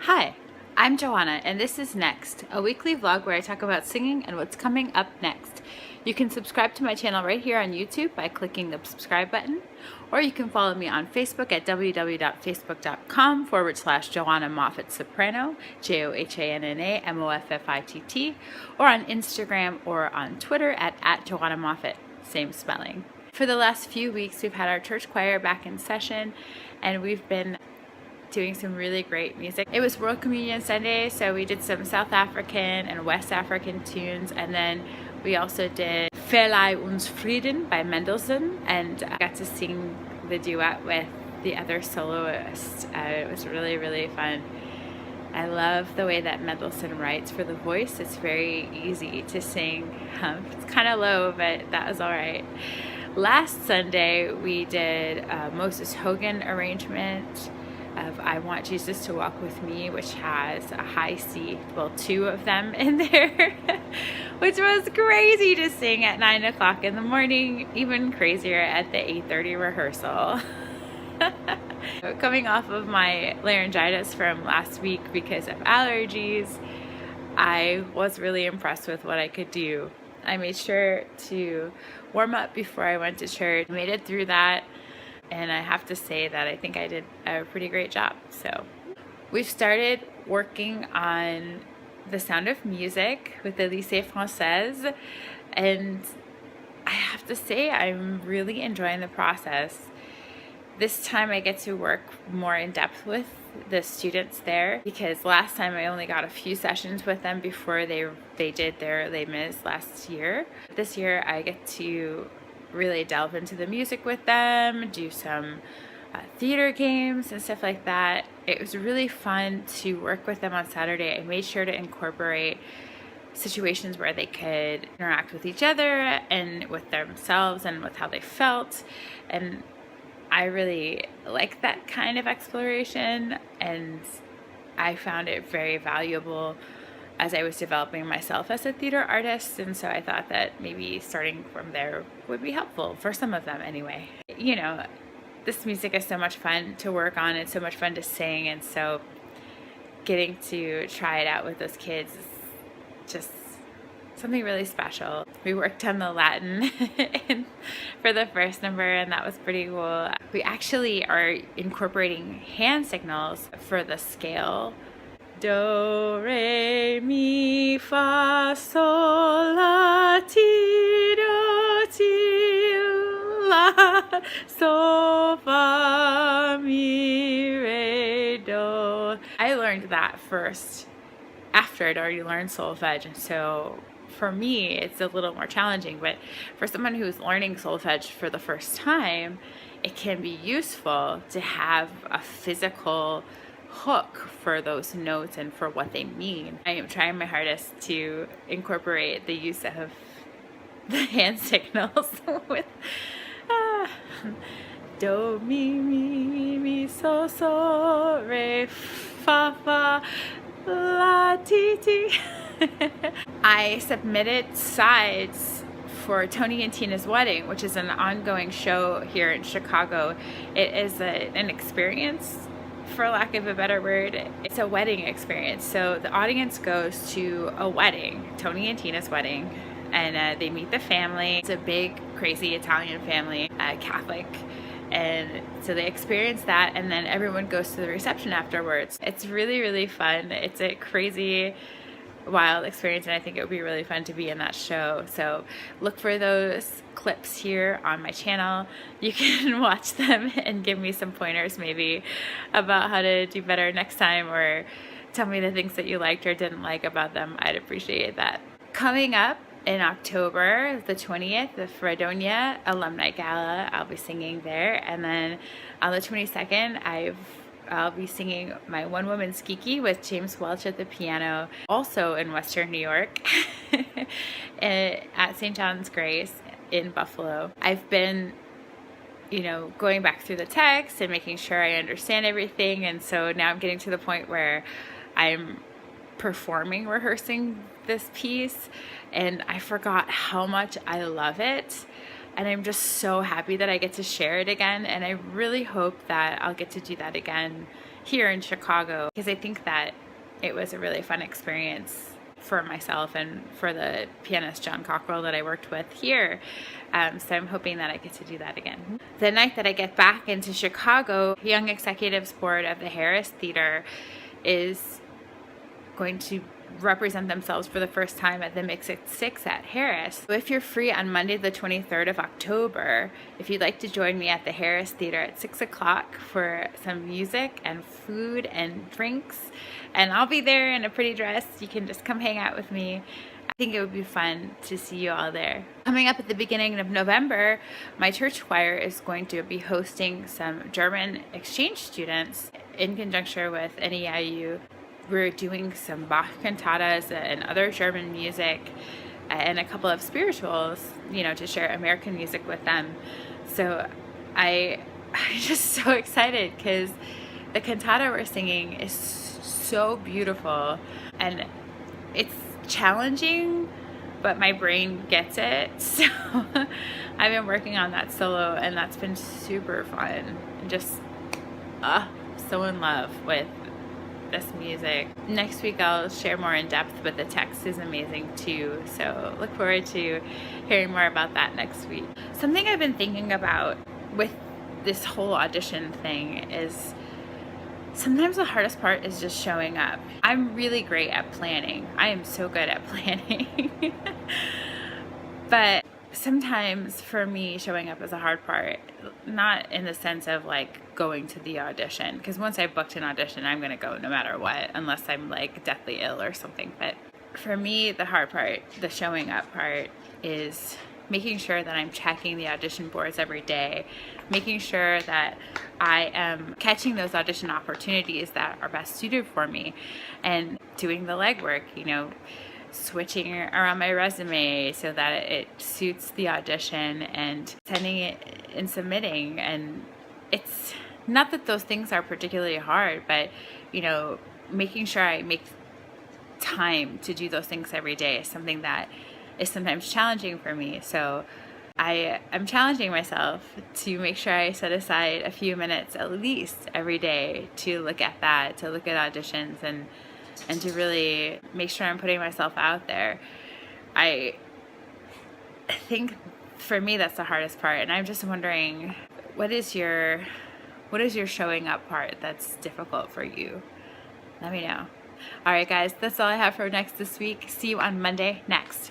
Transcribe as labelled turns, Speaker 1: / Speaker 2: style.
Speaker 1: Hi, I'm Joanna, and this is Next, a weekly vlog where I talk about singing and what's coming up next. You can subscribe to my channel right here on YouTube by clicking the subscribe button, or you can follow me on Facebook at www.facebook.com/Joanna Moffett Soprano, JohannaMoffitt, or on Instagram or on Twitter at Joanna Moffett, same spelling. For the last few weeks, we've had our church choir back in session, and we've been doing some really great music. It was World Communion Sunday, so we did some South African and West African tunes, and then we also did Verleih uns Frieden by Mendelssohn, and I got to sing the duet with the other soloist. It was really, really fun. I love the way that Mendelssohn writes for the voice. It's very easy to sing. It's kind of low, but that was all right. Last Sunday, we did a Moses Hogan arrangement of I Want Jesus to Walk With Me, which has a high C, well, two of them in there, which was crazy to sing at 9 o'clock in the morning, even crazier at the 8:30 rehearsal. Coming off of my laryngitis from last week because of allergies, I was really impressed with what I could do. I made sure to warm up before I went to church. I made it through that. And I have to say that I think I did a pretty great job. So we've started working on The Sound of Music with the Lycée Française, and I have to say I'm really enjoying the process. This time I get to work more in depth with the students there, because last time I only got a few sessions with them before they did their Les Mis last year. This year I get to really delve into the music with them, do some theater games and stuff like that. It was really fun to work with them on Saturday. I made sure to incorporate situations where they could interact with each other and with themselves and with how they felt, and I really like that kind of exploration, and I found it very valuable as I was developing myself as a theater artist, and so I thought that maybe starting from there would be helpful for some of them anyway. You know, this music is so much fun to work on, it's so much fun to sing, and so getting to try it out with those kids is just something really special. We worked on the Latin for the first number, and that was pretty cool. We actually are incorporating hand signals for the scale. Do, re, mi, fa, sol, la, ti, do, ti, la, so, fa, mi, re, do. I learned that first after I'd already learned solfege, and so for me it's a little more challenging, but for someone who's learning solfege for the first time, it can be useful to have a physical hook for those notes and for what they mean. I am trying my hardest to incorporate the use of the hand signals with do, mi, so, re, fa, la, ti, ti. I submitted sides for Tony and Tina's Wedding, which is an ongoing show here in Chicago. It is an experience, for lack of a better word. It's a wedding experience. So the audience goes to a wedding, Tony and Tina's wedding, and they meet the family. It's a big, crazy Italian family, Catholic. And so they experience that, and then everyone goes to the reception afterwards. It's really, really fun. It's a crazy, wild experience, and I think it would be really fun to be in that show. So look for those clips here on my channel. You can watch them and give me some pointers maybe about how to do better next time, or tell me the things that you liked or didn't like about them. I'd appreciate that. Coming up in October, the 20th, the Fredonia Alumni Gala, I'll be singing there, and then on the 22nd, I'll be singing my one-woman skiki with James Welch at the piano, also in Western New York, at St. John's Grace in Buffalo. I've been, going back through the text and making sure I understand everything, and so now I'm getting to the point where I'm rehearsing this piece, and I forgot how much I love it, and I'm just so happy that I get to share it again, and I really hope that I'll get to do that again here in Chicago, because I think that it was a really fun experience for myself and for the pianist John Cockrell that I worked with here. So I'm hoping that I get to do that again. The night that I get back into Chicago, Young Executives Board of the Harris Theater is going to represent themselves for the first time at the Mix at 6 at Harris. So if you're free on Monday the 23rd of October, if you'd like to join me at the Harris Theater at 6 o'clock for some music and food and drinks, and I'll be there in a pretty dress, you can just come hang out with me. I think it would be fun to see you all there. Coming up at the beginning of November, my church choir is going to be hosting some German exchange students in conjunction with NEIU. We're doing some Bach cantatas and other German music and a couple of spirituals, you know, to share American music with them. So I'm just so excited because the cantata we're singing is so beautiful and it's challenging, but my brain gets it. So I've been working on that solo and that's been super fun. I'm just so in love with this music. Next week I'll share more in depth, but the text is amazing too, so look forward to hearing more about that next week. Something I've been thinking about with this whole audition thing is sometimes the hardest part is just showing up. I'm really great at planning. I am so good at planning. But sometimes for me, showing up is a hard part. Not in the sense of like going to the audition, because once I've booked an audition, I'm gonna go no matter what, unless I'm like deathly ill or something. But for me, the hard part, the showing up part, is making sure that I'm checking the audition boards every day, making sure that I am catching those audition opportunities that are best suited for me, and doing the legwork, you know, switching around my resume so that it suits the audition and sending it and submitting. And it's not that those things are particularly hard, but you know, making sure I make time to do those things every day is something that is sometimes challenging for me. So I'm challenging myself to make sure I set aside a few minutes at least every day to look at that, to look at auditions and to really make sure I'm putting myself out there. I think for me that's the hardest part, and I'm just wondering, what is your showing up part that's difficult for you? Let me know. All right guys, that's all I have for this week. See you on Monday next.